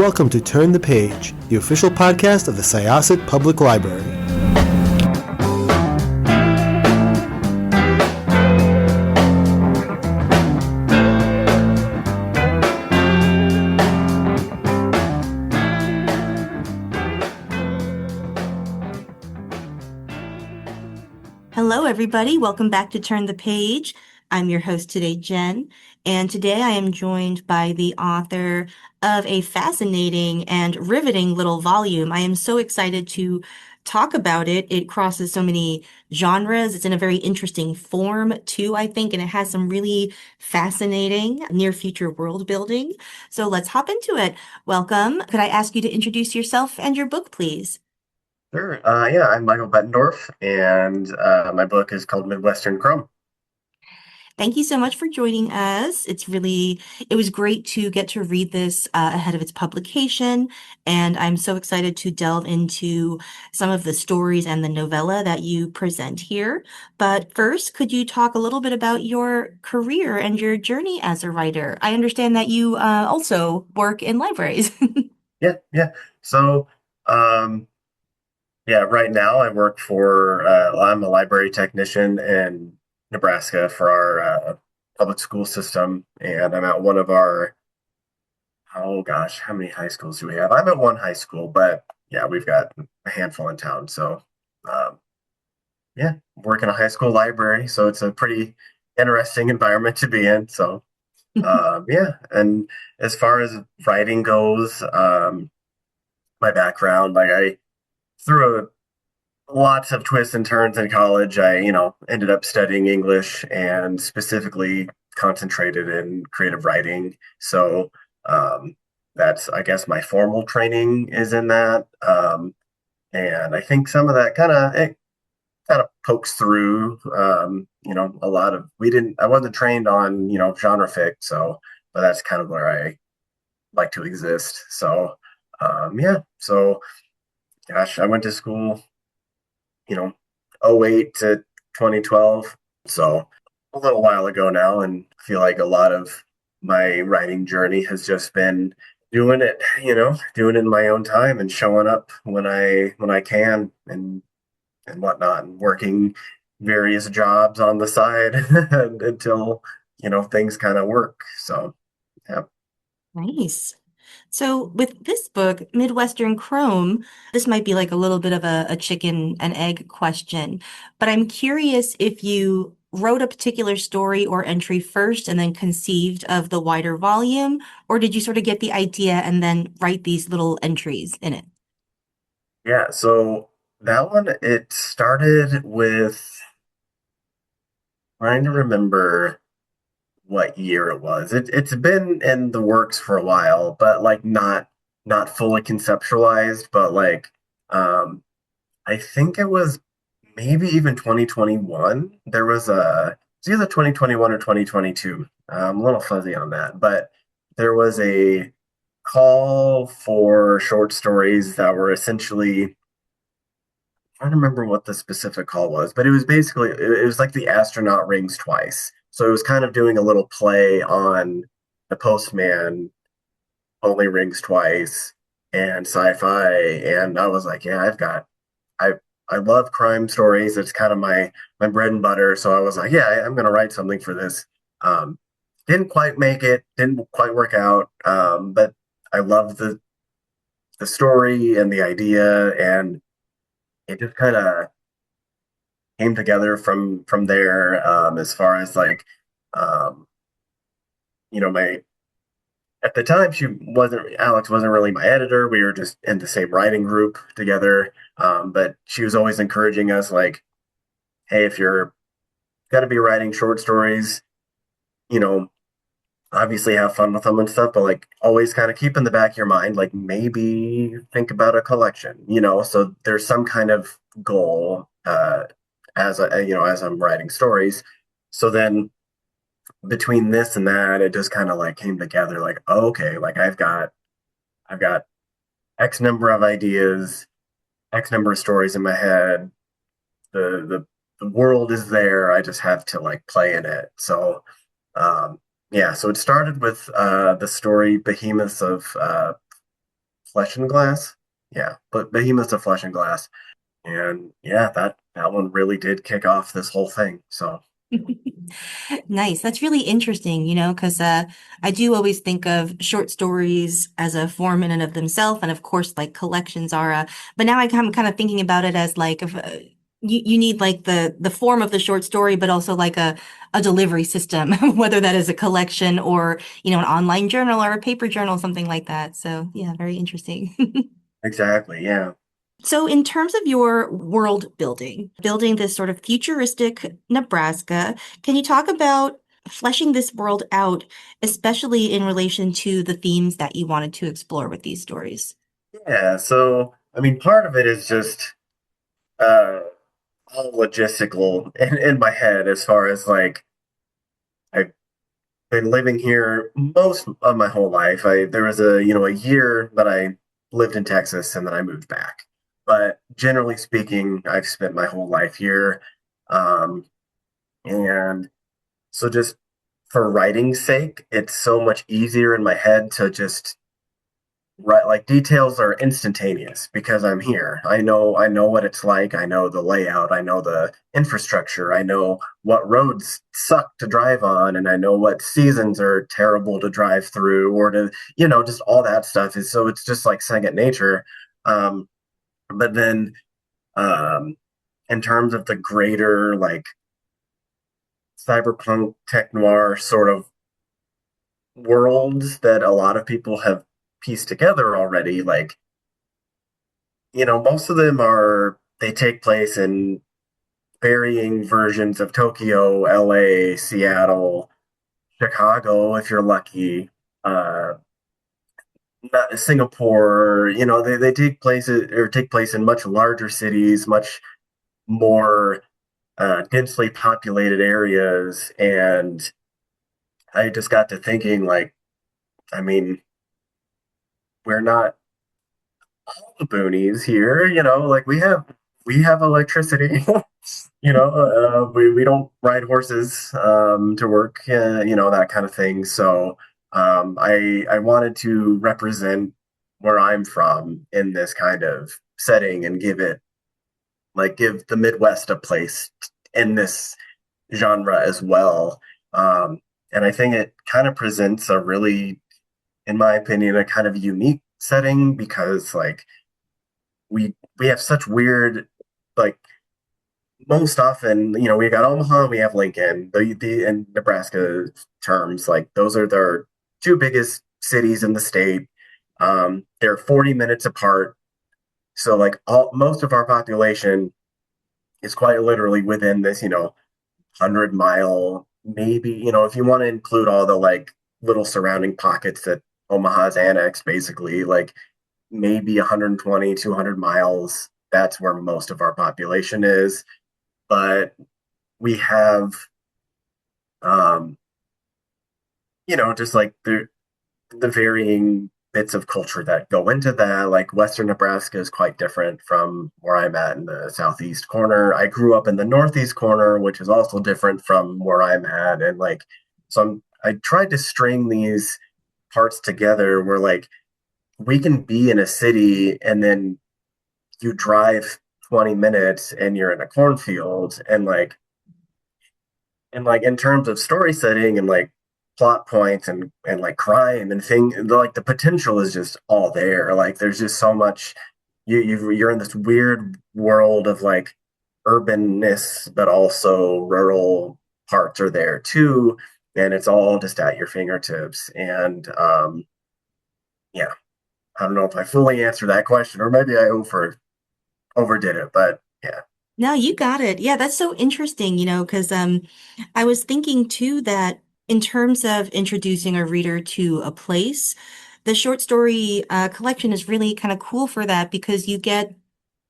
welcome to Turn the Page, the official podcast of the Syosset Public Library. Hello, everybody. Welcome back to Turn the Page. I'm your host today, Jen, and today I am joined by the author of a fascinating and riveting little volume. I am so excited to talk about it. It crosses so many genres. It's in a very interesting form, too, I think, and it has some really fascinating near future world building. So let's hop into it. Welcome. Could I ask you to introduce yourself and your book, please? Sure. I'm Michael Bettendorf, and my book is called Midwestern Chrome. Thank you so much for joining us. It was great to get to read this ahead of its publication, and I'm so excited to delve into some of the stories and the novella that you present here. But first, could you talk a little bit about your career and your journey as a writer? I understand that you also work in libraries. Yeah. So, um, yeah, right now I'm a library technician in Nebraska for our public school system, and I'm at one of our, oh gosh, how many high schools do we have? I'm at one high school, but yeah, we've got a handful in town. So, um, yeah, work in a high school library, so it's a pretty interesting environment to be in. So, yeah, and as far as writing goes, my background, like I through lots of twists and turns in college, I ended up studying English and specifically concentrated in creative writing. So that's, I guess, my formal training is in that. And I think some of that kind of pokes through. A lot of I wasn't trained on genre fic, so but that's kind of where I like to exist. So yeah, so gosh, I went to school, you know, '08 to 2012, so a little while ago now, and I feel like a lot of my writing journey has just been doing it in my own time and showing up when I can and whatnot, and working various jobs on the side until things kind of work. So yeah. Nice. So with this book, Midwestern Chrome, this might be like a little bit of a chicken and egg question, but I'm curious if you wrote a particular story or entry first and then conceived of the wider volume, or did you sort of get the idea and then write these little entries in it? Yeah, so that one, it started with trying to remember what year it was. It's been in the works for a while, but like not fully conceptualized, but like um I think it was maybe even 2021. It's either 2021 or 2022. I'm a little fuzzy on that, but there was a call for short stories that were essentially, I don't remember what the specific call was, but it was like the astronaut rings twice. So it was kind of doing a little play on the postman only rings twice and sci-fi. And I was like, yeah, I I love crime stories. It's kind of my bread and butter. So I was like, yeah, I'm gonna write something for this. Um, didn't quite make it, didn't quite work out. But I love the story and the idea, and it just kind of came together from there. As far as like, um, my at the time, Alex wasn't really my editor. We were just in the same writing group together. But she was always encouraging us, like, hey, if you're gonna be writing short stories, you know, obviously have fun with them and stuff, but like always kind of keep in the back of your mind, like maybe think about a collection. So there's some kind of goal as I'm writing stories. So then between this and that, it just kind of like came together, like, oh, okay, like I've got X number of ideas, X number of stories in my head. The world is there. I just have to like play in it. So yeah, so it started with the story Behemoths of Flesh and Glass. Yeah, but Behemoths of Flesh and Glass. And yeah, that one really did kick off this whole thing. So Nice. That's really interesting, because I do always think of short stories as a form in and of themselves, and of course, like collections are. But now I'm kind of thinking about it as like if you need like the form of the short story, but also like a delivery system, whether that is a collection or an online journal or a paper journal, something like that. So yeah, very interesting. exactly, yeah. So, in terms of your world building this sort of futuristic Nebraska, can you talk about fleshing this world out, especially in relation to the themes that you wanted to explore with these stories? Yeah, so I mean part of it is just uh all logistical in my head as far as like I've been living here most of my whole life. There was a year that I lived in Texas and then I moved back. But generally speaking, I've spent my whole life here. Um, and so just for writing's sake, it's so much easier in my head to just right, like details are instantaneous because I'm here. I know what it's like. I know the layout. I know the infrastructure. I know what roads suck to drive on, and I know what seasons are terrible to drive through or to, just all that stuff is so it's just like second nature. Um, but then um, in terms of the greater like cyberpunk tech noir sort of worlds that a lot of people have pieced together already, like most of them they take place in varying versions of Tokyo, LA, Seattle, Chicago, if you're lucky, uh, Singapore. They take place in much larger cities, much more densely populated areas. And I just got to thinking, like, I mean, we're not all the boonies here, like we have electricity. We don't ride horses to work, that kind of thing. So I wanted to represent where I'm from in this kind of setting and give the Midwest a place in this genre as well. And I think it kind of presents a really, in my opinion, a kind of unique setting because like we have such weird like most often, we got Omaha, we have Lincoln, the in Nebraska terms, like those are their two biggest cities in the state. They're 40 minutes apart, so like most of our population is quite literally within this, 100-mile, maybe, if you want to include all the like little surrounding pockets that Omaha's annexed, basically, like maybe 120, 200 miles. That's where most of our population is. But we have um, just like the varying bits of culture that go into that. Like Western Nebraska is quite different from where I'm at in the southeast corner. I grew up in the northeast corner, which is also different from where I'm at. And like, I tried to string these parts together where like we can be in a city and then you drive 20 minutes and you're in a cornfield and like in terms of story setting and like plot points and like crime and thing like the potential is just all there. Like there's just so much you're in this weird world of like urbanness but also rural parts are there too, and it's all just at your fingertips. And yeah, I don't know if I fully answered that question or maybe I overdid it, but yeah. No, you got it. Yeah, that's so interesting, because I was thinking too that in terms of introducing a reader to a place, the short story collection is really kind of cool for that because you get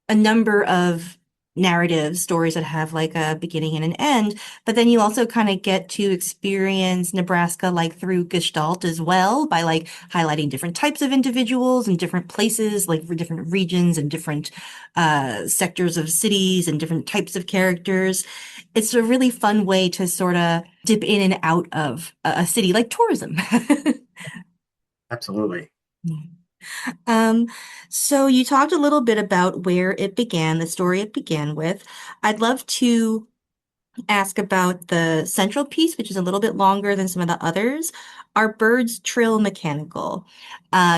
a number of narrative stories that have like a beginning and an end, but then you also kind of get to experience Nebraska like through Gestalt as well by like highlighting different types of individuals and different places, like for different regions and different sectors of cities and different types of characters. It's a really fun way to sort of dip in and out of a city like tourism. Absolutely. Um, so you talked a little bit about where it began, the story it began with. I'd love to ask about the central piece, which is a little bit longer than some of the others. Are birds trill mechanical?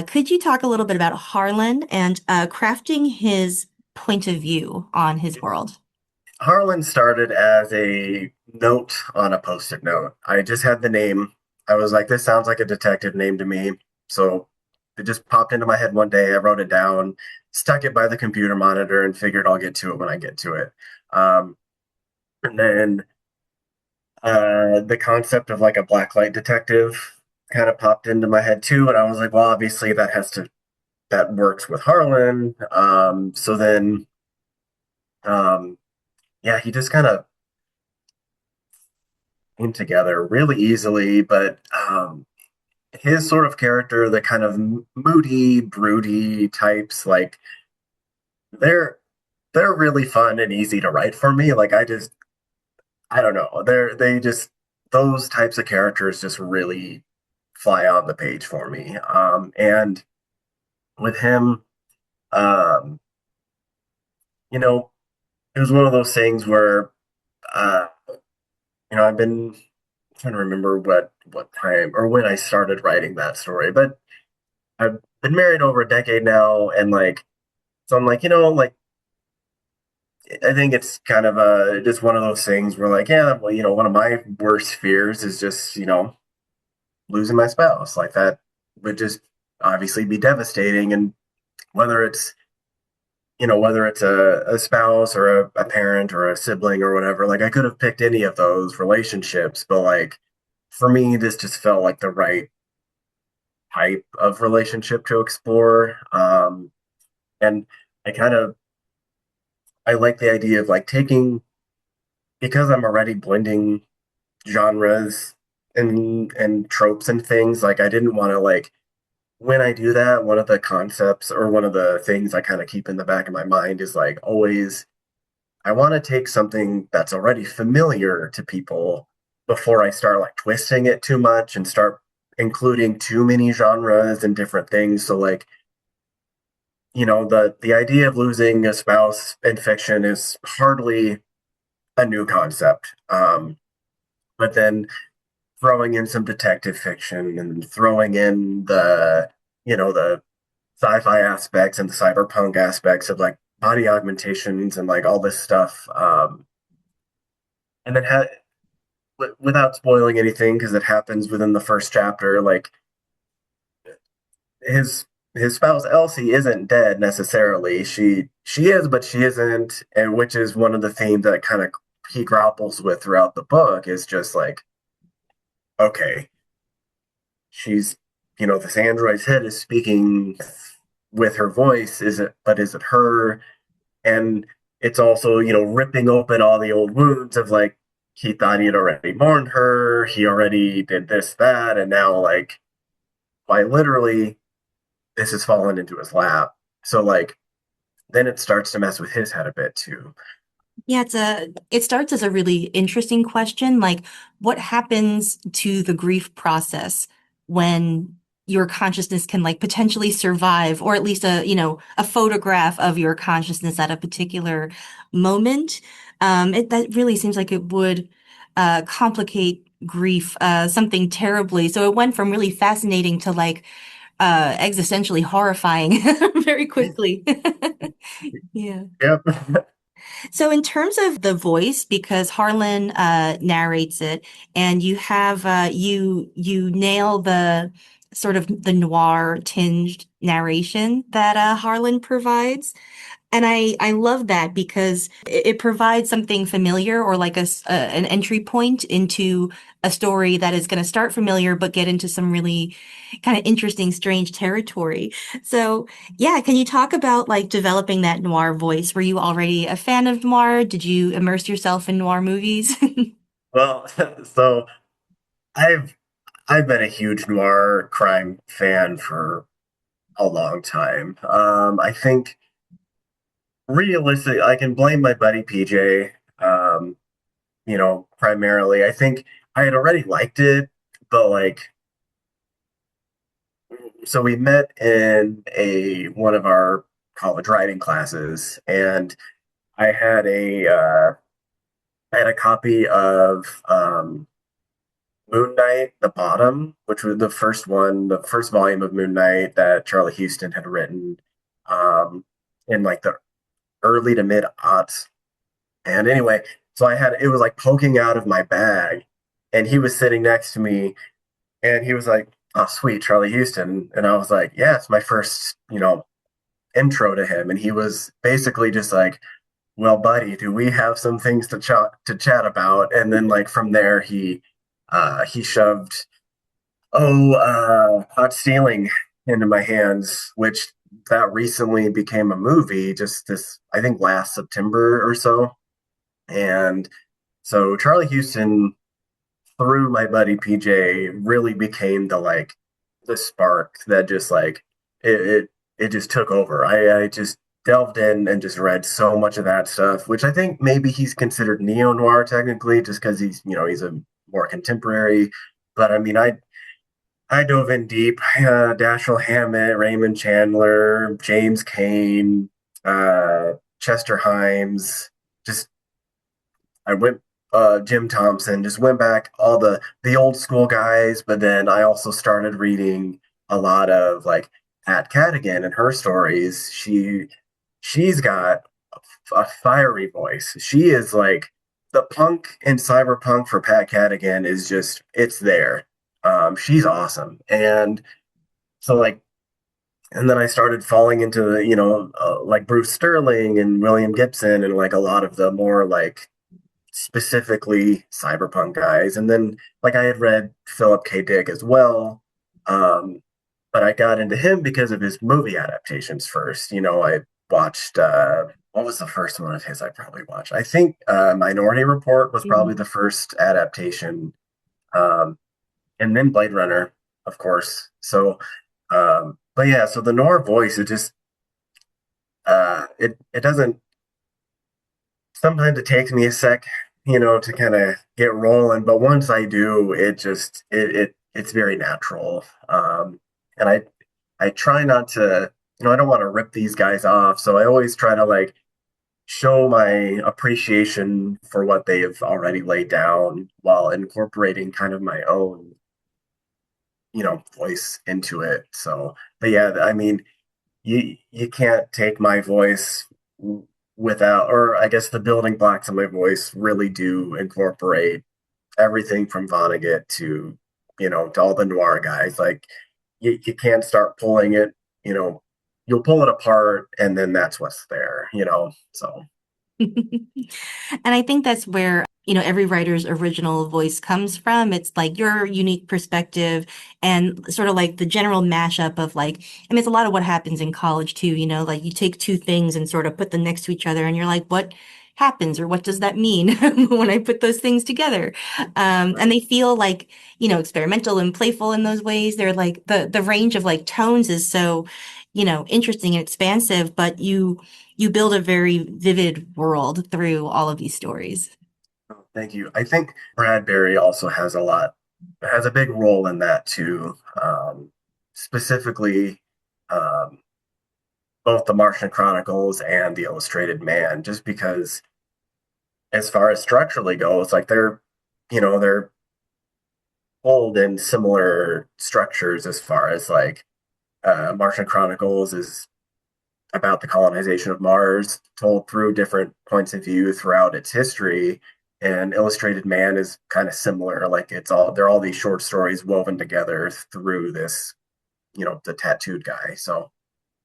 Could you talk a little bit about Harlan and crafting his point of view on his world? Harlan started as a note on a post-it note. I just had the name. I was like, this sounds like a detective name to me. So it just popped into my head one day. I wrote it down, stuck it by the computer monitor, and figured I'll get to it when I get to it. Um, and then the concept of like a blacklight detective kind of popped into my head too. And I was like, well, obviously that works with Harlan. So then, um, yeah, he just kind of came together really easily, but his sort of character, the kind of moody, broody types, like they're they're really fun and easy to write for me. Like I don't know, they just those types of characters just really fly on the page for me. And with him, um, you know, it was one of those things where uh, I've been trying to remember what time or when I started writing that story, but I've been married over a decade now, and like, so I'm like, like I think it's kind of just one of those things where like, yeah, well, one of my worst fears is just, losing my spouse. Like that would just obviously be devastating. And whether it's, whether it's a spouse or a parent or a sibling or whatever, like I could have picked any of those relationships, but like for me, this just felt like the right type of relationship to explore. And I kind of I like the idea of like taking because I'm already blending genres and tropes and things. Like I didn't want to like when I do that, one of the concepts or one of the things I kind of keep in the back of my mind is like always I want to take something that's already familiar to people before I start like twisting it too much and start including too many genres and different things. So like the idea of losing a spouse in fiction is hardly a new concept. But then throwing in some detective fiction and throwing in the sci-fi aspects and the cyberpunk aspects of like body augmentations and like all this stuff. And then without spoiling anything, because it happens within the first chapter, like his his spouse Elsie isn't dead necessarily. She is, but she isn't, and which is one of the themes that kind of he grapples with throughout the book is just like, okay, she's this android's head is speaking with her voice. Is it her? And it's also, ripping open all the old wounds of like he thought he had already mourned her, he already did this, that, and now like by literally this has fallen into his lap. So like then it starts to mess with his head a bit too. Yeah, it starts as a really interesting question, like what happens to the grief process when your consciousness can like potentially survive, or at least a photograph of your consciousness at a particular moment. That really seems like it would complicate grief, something terribly. So it went from really fascinating to like existentially horrifying very quickly. Yeah. Yep. So in terms of the voice, because Harlan narrates it, and you have you nail the sort of the noir tinged narration that Harlan provides. And I love that because it provides something familiar or like an entry point into a story that is going to start familiar but get into some really kind of interesting, strange territory. So, yeah, can you talk about like developing that noir voice? Were you already a fan of noir? Did you immerse yourself in noir movies? Well, so I've I've been a huge noir crime fan for a long time. I think realistically, I can blame my buddy PJ. Primarily, I think I had already liked it, but like so we met in a one of our college writing classes, and I had a copy of Moon Knight, The Bottom, which was the first one, the first volume of Moon Knight that Charlie Houston had written um, in like the early to mid aughts. And anyway, so I had it was like poking out of my bag, and he was sitting next to me, and he was like, "Oh, sweet, Charlie Houston," and I was like, "Yeah, it's my first, intro to him," and he was basically just like, "Well, buddy, do we have some things to chat about?" And then like from there, he shoved Hot Stealing into my hands, which that recently became a movie, just this I think last September or so. And so Charlie Houston through my buddy PJ really became the spark that just like it just took over. I just delved in and just read so much of that stuff, which I think maybe he's considered neo noir technically, just because he's a more contemporary. But I mean, I dove in deep. Dashiell Hammett, Raymond Chandler, James Cain, Chester Himes. Just I went Jim Thompson, just went back all the old school guys, but then I also started reading a lot of like Pat Cadigan and her stories. She's got a fiery voice. She is like the punk and cyberpunk for Pat Cadigan is just it's there. She's awesome, and so like and then I started falling into like Bruce Sterling and William Gibson and like a lot of the more like specifically cyberpunk guys. And then like I had read Philip K. Dick as well. Um, but I got into him because of his movie adaptations first. I watched what was the first one of his I probably watched? I think Minority Report was probably the first adaptation. Um, and then Blade Runner, of course. So but yeah, so the Noir voice, it just it doesn't sometimes it takes me a sec, to kind of get rolling. But once I do, it's very natural. And I try not to, I don't want to rip these guys off. So I always try to like show my appreciation for what they have already laid down while incorporating kind of my own, voice into it. So, but yeah, I mean, you can't take my voice without, or I guess the building blocks of my voice really do incorporate everything from Vonnegut to all the noir guys. Like you can't start pulling it, you know, you'll pull it apart and then that's what's there. So And I think that's where, every writer's original voice comes from. It's like your unique perspective and sort of like the general mashup of like, I mean, it's a lot of what happens in college too, like you take two things and sort of put them next to each other and you're like, what happens or what does that mean when I put those things together? And they feel like, experimental and playful in those ways. They're like the range of like tones is so, interesting and expansive, but you build a very vivid world through all of these stories. thank you. I think Bradbury also has a big role in that too. Specifically, um, both the Martian Chronicles and the Illustrated Man, just because as far as structurally goes, like they're pulled in similar structures as far as like Martian Chronicles is about the colonization of Mars, told through different points of view throughout its history. And Illustrated Man is kind of similar. Like they're all these short stories woven together through the tattooed guy. So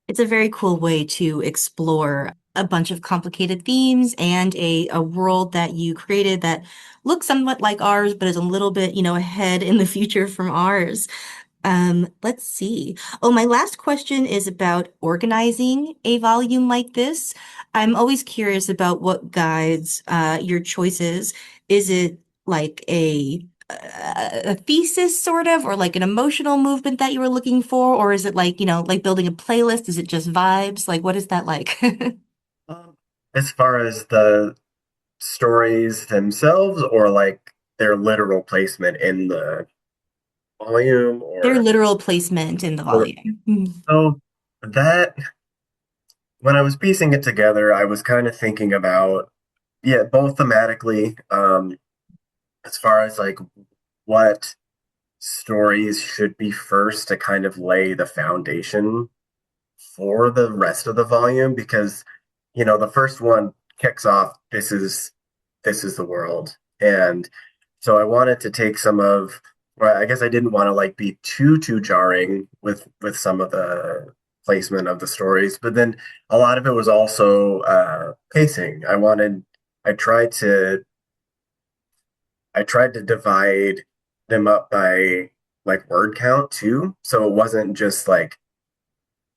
It's a very cool way to explore a bunch of complicated themes and a world that you created that looks somewhat like ours, but is a little bit, ahead in the future from ours. Let's see. Oh, my last question is about organizing a volume like this. I'm always curious about what guides your choices. Is it like a thesis sort of, or like an emotional movement that you were looking for, or is it like, like building a playlist? Is it just vibes? Like, what is that like? um, as far as the stories themselves, or like their literal placement in the volume Their or literal placement in the volume. Mhm. so that when I was piecing it together, I was kind of thinking about, yeah, both thematically, as far as like what stories should be first to kind of lay the foundation for the rest of the volume because the first one kicks off this is the world. And so I wanted to take some of well, I guess I didn't want to like be too jarring with some of the placement of the stories, but then a lot of it was also pacing. I tried to I tried to divide them up by like word count too. So it wasn't just like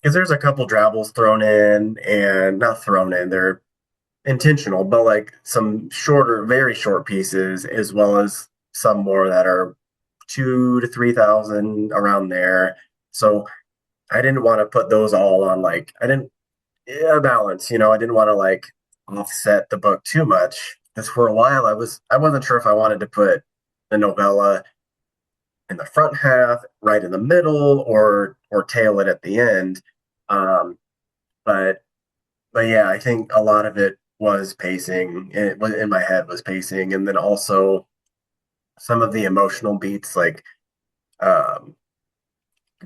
because there's a couple drabbles thrown in and not thrown in, they're intentional, but like some shorter, very short pieces, as well as some more that are 2 to 3,000 around there. So I didn't want to put those all on like I didn't balance, I didn't want to like offset the book too much. Because for a while I wasn't sure if I wanted to put the novella in the front half, right in the middle, or tail it at the end. Um, but but yeah, I think a lot of it was pacing. It was in my head was pacing, and then also some of the emotional beats. Like a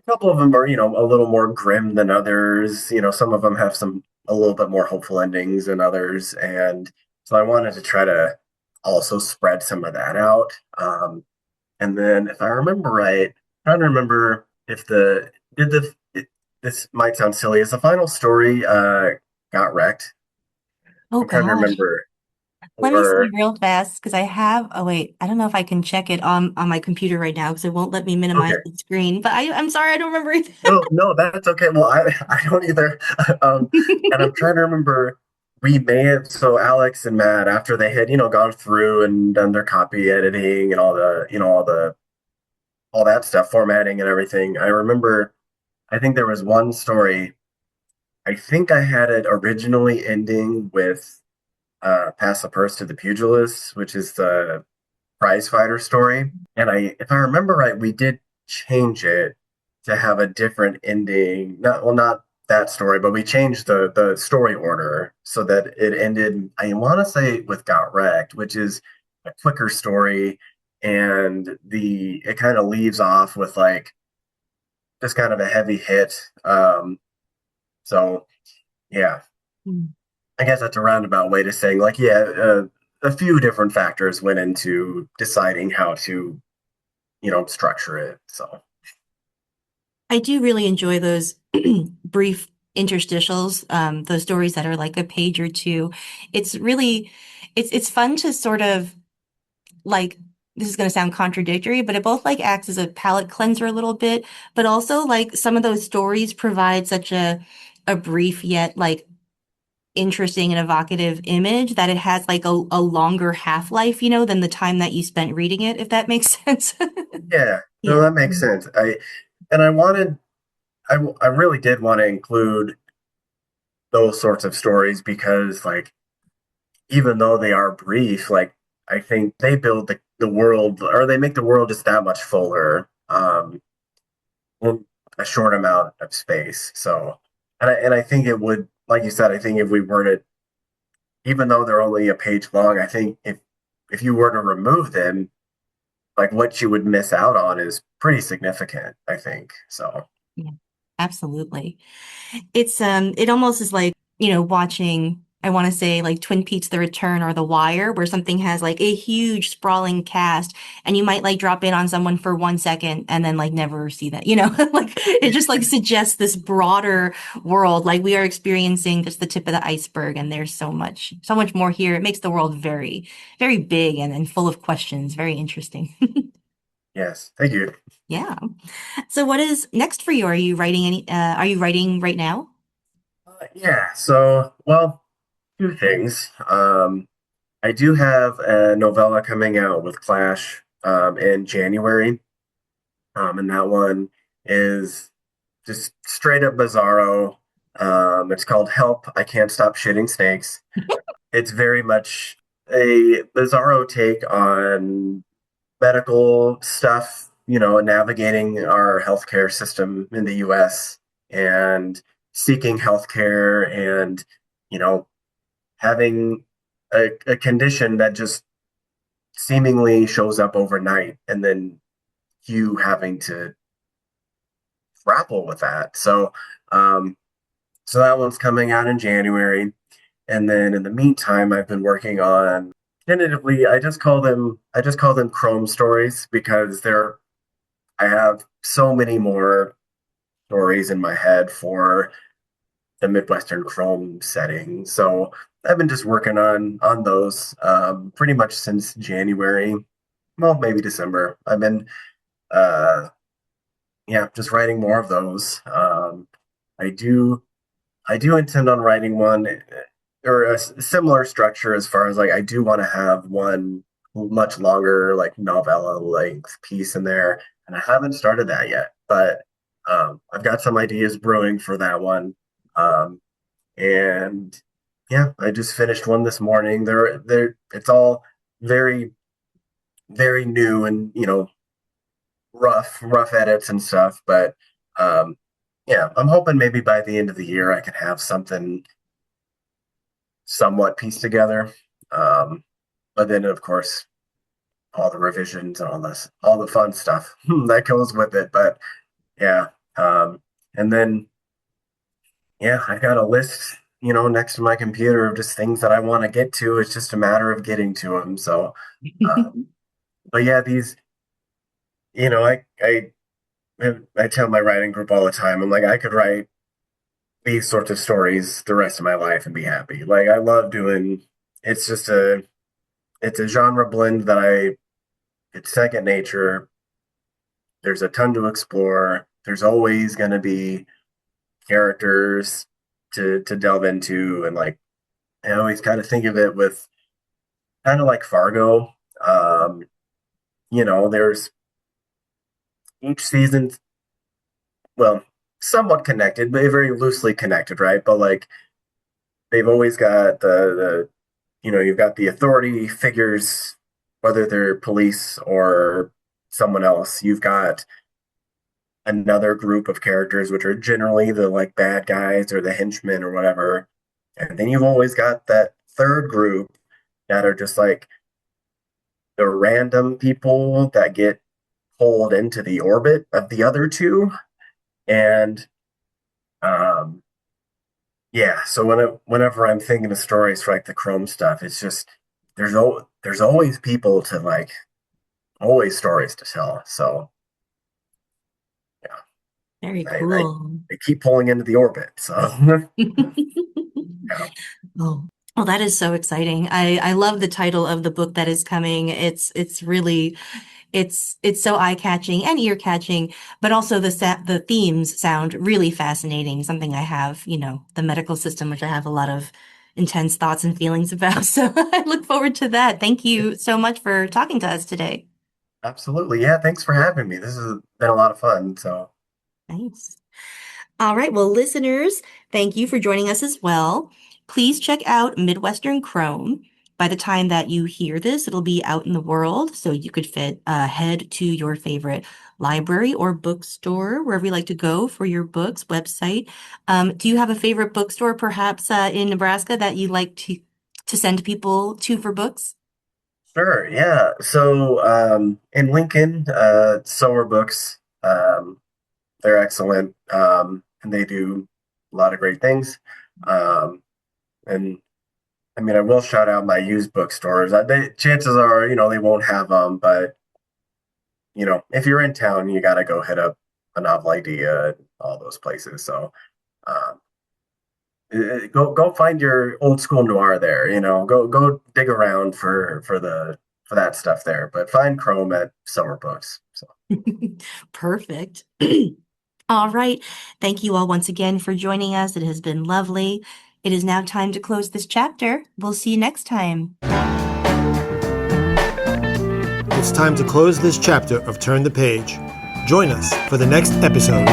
couple of them are a little more grim than others. Some of them have some a little bit more hopeful endings than others, and so I wanted to try to also spread some of that out. And then, if I remember right, I'm trying to remember if the did the it, this might sound silly. Is the final story got wrecked? Oh I'm trying to gosh. remember. Let me see Or real fast because I have, oh wait, I don't know if I can check it on my computer right now because it won't let me minimize okay, the screen. But I'm sorry, I don't remember it. no, that's okay. Well, I don't either. And I'm trying to remember. We may have so Alex and Matt after they had gone through and done their copy editing and all that stuff, formatting and everything. I remember. I think there was one story. I think I had it originally ending with "Pass the Purse to the Pugilist," which is the prize fighter story. And if I remember right, we did change it to have a different ending. Not that story, but we changed the story order so that it ended. I want to say with "Got Wrecked," which is a quicker story, and the it kind of leaves off with like just kind of a heavy hit. So yeah, I guess that's a roundabout way to saying like yeah, a few different factors went into deciding how to structure it. So I do really enjoy those brief interstitials, those stories that are like a page or two. It's really, it's fun to sort of like, this is going to sound contradictory, but it both like acts as a palate cleanser a little bit, but also like some of those stories provide such a brief yet like interesting and evocative image that it has like a longer half-life, than the time that you spent reading it, if that makes sense. yeah, no, Yeah. that makes sense. I wanted, I really did want to include those sorts of stories because like even though they are brief, like I think they build the world or they make the world just that much fuller in a short amount of space. So and I think it would, like you said, I think if we were to even though they're only a page long, I think if you were to remove them, like what you would miss out on is pretty significant, I think. So Yeah, absolutely. It almost is like, watching, I want to say like Twin Peaks The Return or The Wire, where something has like a huge sprawling cast and you might like drop in on someone for 1 second and then like never see that, like it just like suggests this broader world. Like we are experiencing just the tip of the iceberg and there's so much more here. It makes the world very, very big and full of questions. Very interesting. yes, thank you. Yeah. So what is next for you? Are you writing right now? Yeah, so well, two things. I do have a novella coming out with Clash in January, and that one is just straight up bizarro. It's called Help, I Can't Stop Shitting Snakes. It's very much a bizarro take on medical stuff navigating our healthcare system in the US and seeking healthcare and, you know, having a condition that just seemingly shows up overnight and then you having to grapple with that. Um, so that one's coming out in January. And then in the meantime, I've been working on tentatively, I just call them Chrome stories because I have so many more stories in my head for the Midwestern Chrome setting. So I've been just working on those pretty much since January, well, maybe December. I've been uh, yeah, just writing more of those. I do I do intend on writing one or similar structure as far as like I do want to have one much longer like novella length piece in there, and I haven't started that yet, but I've got some ideas brewing for that one. Um, and yeah, I just finished one this morning. It's all very very new and rough edits and stuff, but um, yeah, I'm hoping maybe by the end of the year I can have something somewhat pieced together. Um, but then of course all the revisions and all the fun stuff that goes with it. But yeah, and then yeah, I got a list, next to my computer of just things that I want to get to. It's just a matter of getting to them. So, but yeah, I tell my writing group all the time. I'm like, I could write these sorts of stories the rest of my life and be happy. Like I love doing. It's just it's a genre blend it's second nature. There's a ton to explore. There's always going to be characters to delve into, and like I always kind of think of it with kind of like Fargo. There's each season, well, somewhat connected, but very loosely connected, right? But like they've always got you've got the authority figures, whether they're police or someone else. You've got another group of characters, which are generally the like bad guys or the henchmen or whatever. And then you've always got that third group that are just like the random people that get pulled into the orbit of the other two. And um, yeah, so whenever I'm thinking of stories for like the Chrome stuff, it's just there's always people to like always stories to tell. So yeah, Very I cool. they keep pulling into the orbit. So yeah, Oh, well, that is so exciting. I love the title of the book that is coming. It's really it's so eye-catching and ear-catching, but also the themes sound really fascinating. Something I have, the medical system, which I have a lot of intense thoughts and feelings about. So I look forward to that. Thank you so much for talking to us today. absolutely. Yeah, thanks for having me. This has been a lot of fun. So Nice. All right. Well, listeners, thank you for joining us as well. Please check out Midwestern Chrome. By the time that you hear this, it'll be out in the world, so you could head to your favorite library or bookstore, wherever you like to go for your books, website. Do you have a favorite bookstore, perhaps in Nebraska, that you like to send people to for books? sure, yeah. So in Lincoln, Sower Books, they're excellent, and they do a lot of great things. Um, and I mean, I will shout out my used bookstores. Chances are, they won't have them, but if you're in town, you got to go hit up a novel idea and all those places. So, um, go find your old school noir there. Go dig around for that stuff there. But find Chrome at Summer Books. So Perfect. All right. Thank you all once again for joining us. It has been lovely. It is now time to close this chapter. We'll see you next time. It's time to close this chapter of Turn the Page. Join us for the next episode.